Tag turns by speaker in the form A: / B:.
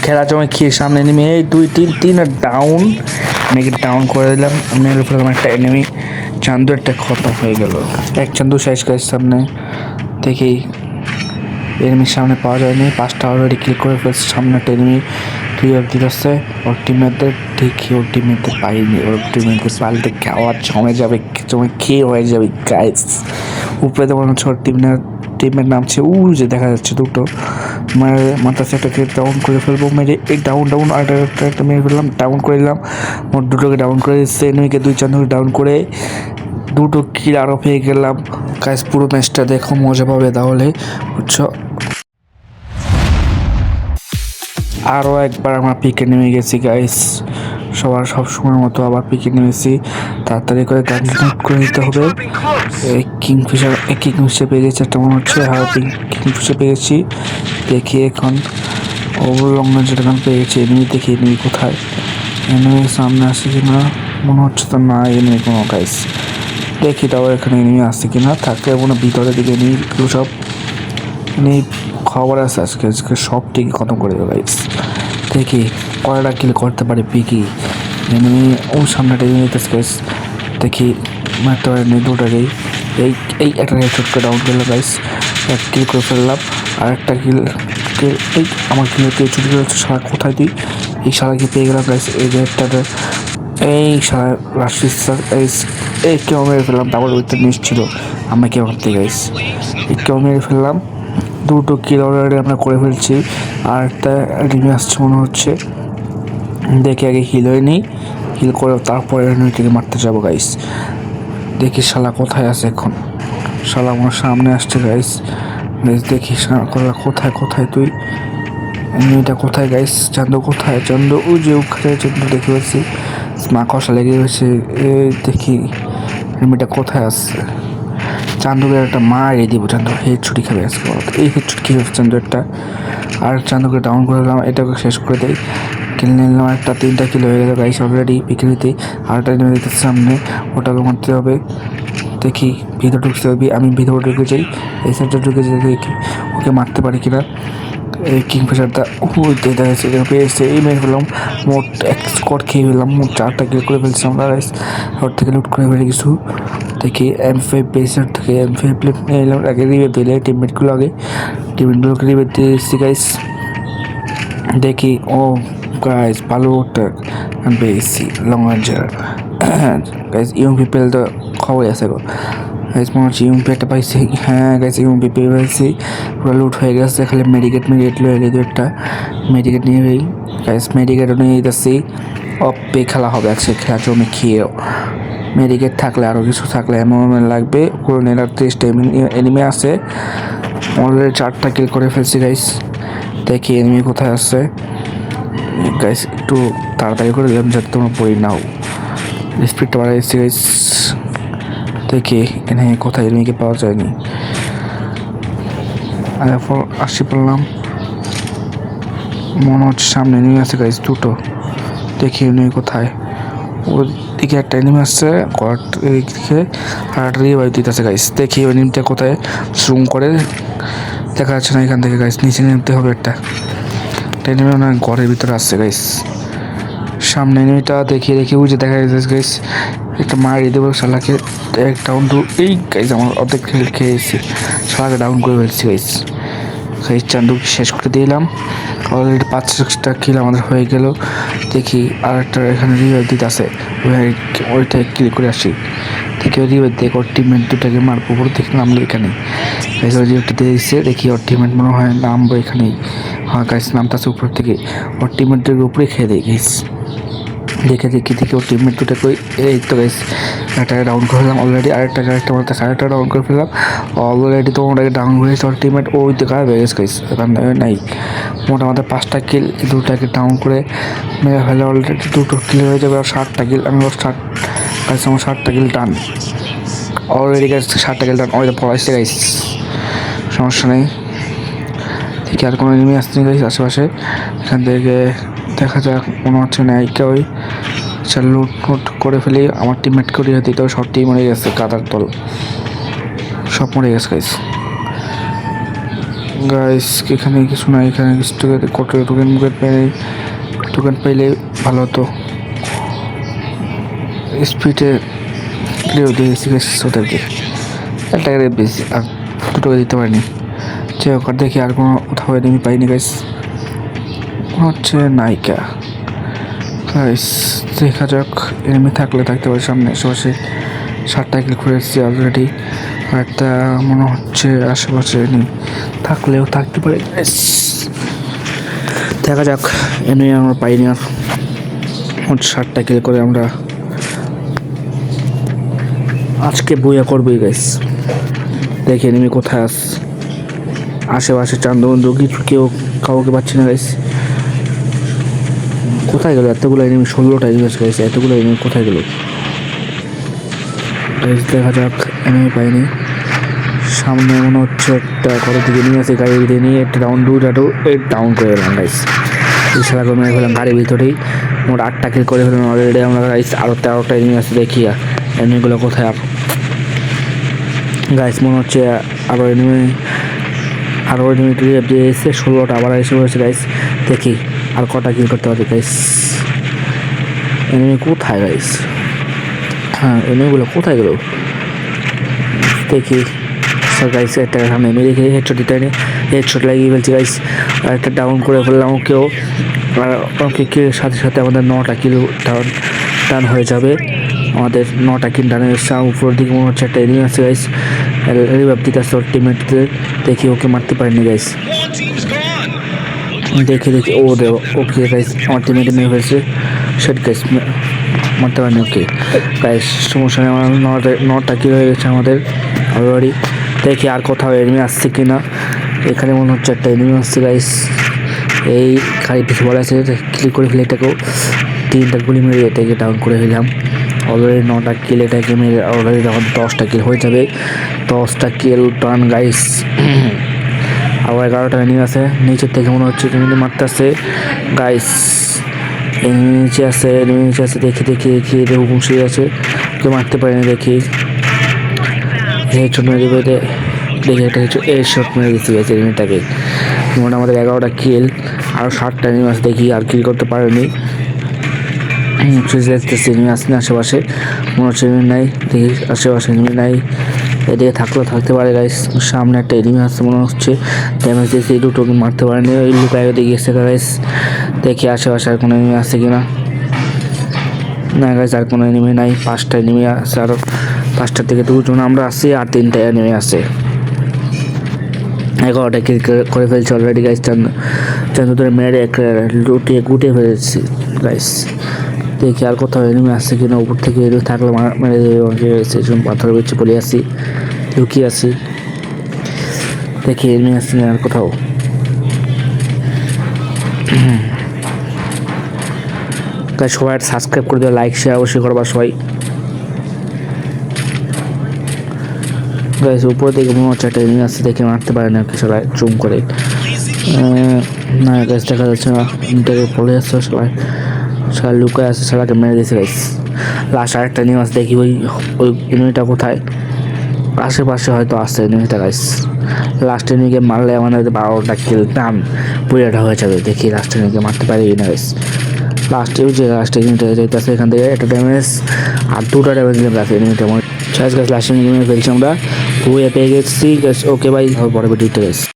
A: খেলার সময় খেয়ে সামনে নেমে এই 2 3 আর ডাউন, মেয়েকে ডাউন করে দিলাম। মেরে ফেললাম একটা এনিমি। চান্দু একটা খতম হয়ে গেল। এক চান্দু শেষ করে সামনে দেখি এনিমির সামনে পাওয়া যায়নি। 5টা অলরেডি ক্লিক করে ফেলছে। সামনে একটা এনিমি রিভাইভ দিতেছে ওর টিমমেটদের। দেখি ওর টিমমেটদের পাইনি। ওর টিমমেটদের পাল্টে খাওয়া জমে যাবে, জমে খেয়ে হয়ে যাবে গাইস। উপরে তো মনে হচ্ছে ওর টিমের নামছে। যে দেখা যাচ্ছে দুটো মাথা সেটাকে ডাউন করে ফেলবো। মেরে এই ডাউন আর একটা মেরে ফেললাম, ডাউন করে দিলাম। মোট দুটোকে ডাউন করে দিচ্ছে। এনিমিকে 2 চান্দুকে ডাউন করে 2টো কিল আরও পেয়ে গেলাম গাইস। পুরো ম্যাচটা দেখো, মজা পাবে তাহলে, বুঝছো। আরও একবার আমরা পিকে নেমে গেছি গাইস। সব সময়ের মতো আবার পিকে নেমেছি। তাড়াতাড়ি করে গান করে নিতে হবে। কিংফিশার পেয়ে গেছি একটা মনে হচ্ছে। হ্যাঁ, কিংফিশার পেয়ে গেছি। দেখি এখন লং রেঞ্জের গান পেয়ে গেছি। এনিমি দেখি এনিমি কোথায়, এনিমি সামনে আসে কিনা। মনে হচ্ছে তো না এনিমি কোনো গাইস। দেখি তাও এখানে এনিমি আসছে কিনা। থাকলে মনে ভিতরের দিকে এনিমিগুলো সব এনিমি খবর আছে। আজকে সব টিকে খতম করে দেবে গাইস। দেখি কয়টা কিল করতে পারে পিকি। এনিমি ও সামনেটা এনিমিতেছে গাইস। দেখি মারতে পারেনি দুটাকেই। এই একটা হেডশট করে ডাউন করলাম গাইস। এক কিল করে ফেললাম। আর একটা কিল এই আমার কিলকে ছুটি করে হচ্ছে। সারা কোথায় দিই এই সারাকে পেয়ে গেলাম গাইস। এই যে একটা এই সারা রাশি এই কেউ মেরে ফেললাম। ডাবল উইথ নিচ ছিল আমরা কেউ ভাবতে গাইস। এই কেউ মেরে ফেললাম। 2টো কিল অলরেডি আমরা করে ফেলছি। আর একটা এনিমি আসছে মনে হচ্ছে। দেখে আগে হিল হয়ে নিই, হিল করে তারপরে এনিমিটিকে মারতে যাবো গাইস। দেখি শালা কোথায় আছে এখন। শালা আমার সামনে আসছে গাইস। দেখি কোথায় তুই, এনিমিটা কোথায় গাইস। চান্দু কোথায়? চান্দু ওই যে ওখানে চান্দু দেখে পাচ্ছি। মা কষা লেগে গেছে। দেখি এনিমিটা কোথায় আসছে। চান্দুকে একটা মারিয়ে দিব। চান্দু হেড ছুটি খাবে আজকে। এই হেড ছুটি খেয়ে চান্দু একটা। আর চান্দুকে ডাউন করে দিলাম। এটাকে শেষ করে দেয়। কিল নিলাম একটা। 3টা কিল হয়ে গেল গাইস অলরেডি পৃথিবীতে। আরেকটা এনিমি দেখতে সামনে, ওটাকে মারতে হবে। দেখি ভিতরে ঢুকতে হবে। আমি ভিতরে ঢুকে যাই। এই সাইডটা ঢুকে যাই, দেখি ওকে মারতে পারি কিনা। এই কিংফিশারটা দেখা যাচ্ছে পেয়েছে। এই মেরে ফেললাম। মোট এক স্কোয়াড খেয়ে ফেললাম। মোট 4টা কিল করে ফেলছি আমরা গাইস। ওর থেকে লুট করে ফেলে কিছু। দেখি M5 পেসার থেকে M5 নিয়ে এলাম। আগে রিভেভ দিলে টিমমেটগুলোকে রিভেভ দিয়ে দিচ্ছি গাইস। দেখি ও গাইস ভালো পেয়েছি লং রেঞ্জার গাইস। ইউএমপি পেল তো খবর আছে গো গাইস। মনে হচ্ছে ইউএমপি একটা পাইছি। হ্যাঁ গাইস ইউএমপি পেয়ে পাইছি। পুরো লুট হয়ে গেছে। খালি মেডিকেট লয়ে এলে একটা মেডিকেট নিয়ে গাইস। মেডিকেটও নিয়ে যেতেছি। অপে খেলা হবে আজকে। খেলার জন্য খেয়েও মেডিকেট থাকলে আরও কিছু থাকলে এমন লাগবে। পুরো নেলার 30টা এনিমি আছে অলরেডি। 4টা কিল করে ফেলছি গাইস। দেখি এনিমি কোথায় আছে গাইস। একটু তাড়াতাড়ি করে দিলাম যাতে তোমরা পড়ি নাও। স্পিডটা বাড়াইছি গাইস। দেখি এখানে কোথায় এনিমিকে পাওয়া যায়নি। আসি পড়লাম। মনে হচ্ছে সামনে এনিমি আছে গাইস 2টো। দেখি এনিমি কোথায়। ওর দিকে একটা এনিমি আসছে দিকে। আর একটা রিভাইভ দিতেছে গাইস। দেখি ওই এনিমিটা কোথায়। জুম করে দেখা যাচ্ছে না এখান থেকে গাইস। নিচে নামতে হবে একটা এনিমি না ঘরের ভিতরে আসছে গাইস। সামনে এনিমিটা দেখি ওই যে দেখা যাচ্ছে গাইস। একটা মারিয়ে দেবো শালাকে। এক ডাউন টু এই গাইস। আমার অর্ধেক খেয়েছি। শালাকে ডাউন করে ফেলছি গাইস। চান্দু শেষ করে দিলাম অলরেডি। 5-6টা কিল আমাদের হয়ে গেল। দেখি আর একটা এখানে রিভাইভ দিতে আছে। ওইটা ক্লিক করে আসি। দেখি ওই রিভাইভ দেখি ওর টিমমেট দুটাকে মারবো। উপর থেকে নামলো এখানে রিভাইভটা দিয়ে দিচ্ছে। দেখি ওর টিমমেট মনে হয় নামবো এখানেই। হ্যাঁ গাইস নামতাছে উপর থেকে। ওর টিমমেটদের উপরে খেয়ে দেয় গাইস। দেখি ওর টিমমেট দুটাকে এই তো গাইস একটা ডাউন করে ফেললাম অলরেডি। আরেকটা মারতে আরেকটা ডাউন করে ফেললাম অলরেডি। তো ওটাকে ডাউন হয়েছে ওর টিমমেট। ওই তো গায়ে হয়ে গেছে গাইস। নাই মোটামুটি 5টা কিল 2টাকে ডাউন করে মেরে ফেলে অলরেডি। 2টো কিল হয়ে যাবে। আর 7টা কিল আমি গাইস। আমার 7টা কিল ডান অলরেডি গাইস। 7টা কিল ডান। ওই তো পড়াইছে গাইস। সমস্যা নেই। দেখি আর কোনো এনিমি আসছে গাইস আশেপাশে। এখান থেকে দেখা যাক। মনে হচ্ছে না কেউই। লুট করে ফেলি। আমার টিমমেট করে দিতে সব টিম মরে গেছে। কাদার দল সব মরে গেছে গাইস। গাইস এখানে কিছু নাই, এখানে কিছু টোকেন টোকেন পাইলে ভালো হতো। স্পিডে প্লেও দিয়েছি ওদেরকে, একটা করে বেশি আর দুটো দিতে পারিনি। যে ওখান দেখি আর কোনো কোথাও এনিমি পাইনি গাইস, হচ্ছে নায়িকা। গাইস দেখা যাক, এনিমি থাকলে থাকতে পারে সামনে আশেপাশে। 7টা কিল করে এসেছি অলরেডি, একটা মনে হচ্ছে আশেপাশে এনিমি থাকলেও থাকতে পারে গাইস। দেখা যাক, এনিমি আমরা পাইনি আর। 7টা কিল করে আমরা আজকে বইয়া করবোই গাইস। দেখি এনিমি কোথায় আশেপাশে চান্দবন্ধু কিছু কাউকে পাচ্ছি না গাইস। কোথায় গেল এতগুলো এনিমি? 16টা এনিমি গাইস, এতগুলো এনিমি কোথায় গেল গাইস? দেখা যাক, এনিমি পাইনি। সামনে মনে হচ্ছে একটা কত দিকে নিয়ে আছে, গাড়ি দিয়ে নিয়ে একটা ডাউন করে এলাম গাইস। এই সারা করে মেরে ফেলাম গাড়ির ভিতরেই। মোট 8টা কিল করে ফেলাম অলরেডি আমরা গাইস। আরও 13টা এনিমি আছে, দেখি এনিমিগুলো কোথায় গাইস। মনে হচ্ছে আরও এনিমি দিয়ে এসে 16টা আবার এসে পড়েছে গাইস। দেখি আর কটা কিল করতে পারি গাইস। এনিমি কোথায় গাইস? হ্যাঁ, এনিমিগুলো কোথায় গেল দেখি। গাইস একটা সামনে মেরে দেখে হেডশট দিতে হয়নি, হেডশট লাগিয়ে ফেলছি গাইস। আর একটা ডাউন করে ফেললাম ওকেও। আর ওকে সাথে সাথে আমাদের 9টা কিল ডান হয়ে যাবে। আমাদের 9টা কিল ডান হয়ে উপরের দিকে মনে হচ্ছে একটা এনিমি আছে গাইস। রিভাইভ দিতে আসছে ওর টিমমেটদের, দেখি ওকে মারতে পারিনি গাইস। দেখি ও দেব ওকে গাইস, আমার টিমমেটে মেরে ফেলছে। সেট গাইস, মারতে পারিনি ওকে গাইস। সমস্যা নেই, আমার 9টা কিল হয়ে গেছে আমাদের অলরেডি। দেখি আর কোথাও এনিমি আসছে কিনা। এখানে মনে হচ্ছে একটা এনিমি আসছে গাইস। এই গাড়ি পিছু বলা আছে, ক্লিক করে ফেলে এটাকেও 3টা গুলি মেরে এটাকে ডাউন করে ফেলাম অলরেডি। 9টা কিল এটাকে মেরে অলরেডি তখন 10টা কিল হয়ে যাবে। 10টা কিল টান গাইস। আবার 11টা এনিমি আছে নিচের থেকে, মনে হচ্ছে এনিমি মারতে আসছে গাইস। এনিমি নিচে আছে দেখি হুকুম শুয়ে আছে, কেউ মারতে পারেনি। দেখি হেডশট মেরে দেবে, দেখি একটা হেডশট মেরে দিচ্ছি গেছে এনিমিটাকে। মোট আমাদের 11টা কিল, আরও 7টা এনিমি আছে, দেখি আর কিল করতে পারেনি। দেখতেছি এনিমি আসছে না আশেপাশে, মনে হচ্ছে এনিমি নাই। দেখি আশেপাশে এনিমি নাই, এদিকে থাকলেও থাকতে পারে গাইস। সামনে একটা এনিমি আসছে মনে হচ্ছে, ড্যামেজ দিয়েছে, দুটো মারতে পারেনি, ওই লুকায় দিয়ে গেছে গাইস। দেখি আশেপাশে আর কোনো এনিমি আছে কিনা। না গাইস, আর কোনো এনিমি নাই। 5টা এনিমি আছে, আরও 5টার থেকে 2জন আমরা আছি, আর 3টা এনিমি আছে। 11টা কিল করে ফেলছি অলরেডি গাইস। চান্দু ধরে মেরে গুটিয়ে ফেলেছি গাইস। দেখি আর কোথাও এনিমি আসছে কিনা, উপর থেকে এনিমি থাকলে মেরে দেবে পাথরের বেঁচে পড়ে আসি, লুকিয়ে আসি। দেখি এনিমি আসছে না আর কোথাও। তাই সবাই সাবস্ক্রাইব করে দেওয়া, লাইক শেয়ার অবশ্যই করবা সবাই গাইস। উপর থেকে মনে হচ্ছে একটা এনিমি আসছে, দেখে মারতে পারে না সবাই জুম করে। না গাইস, দেখা যাচ্ছে না, এটাকে পড়ে যাচ্ছে সবাই লুকায় আছে, সবাইকে মেরে দিয়েছে গাইস। লাস্ট আরেকটা এনিমি আছে, দেখি ওই এনিমিটা কোথায়। আশেপাশে হয়তো আসছে এনিমিটা গাইস। লাস্ট এনিমিকে মারলে আমাদের 12টা কিল ডান পুরোটা হয়ে যাবে। দেখি লাস্ট এনিমিকে মারতে পারি না গাইস। লাস্ট এনিমিটা যাইতেছে এখান থেকে, একটা ড্যামেজ আর 2টা ড্যামেজ আছে এনিমিটা। লাস্ট এনিমি ফেলছি আমরা, পেয়ে গেছি। ওকে ভাই, পরে ভিডিওতে গাইস।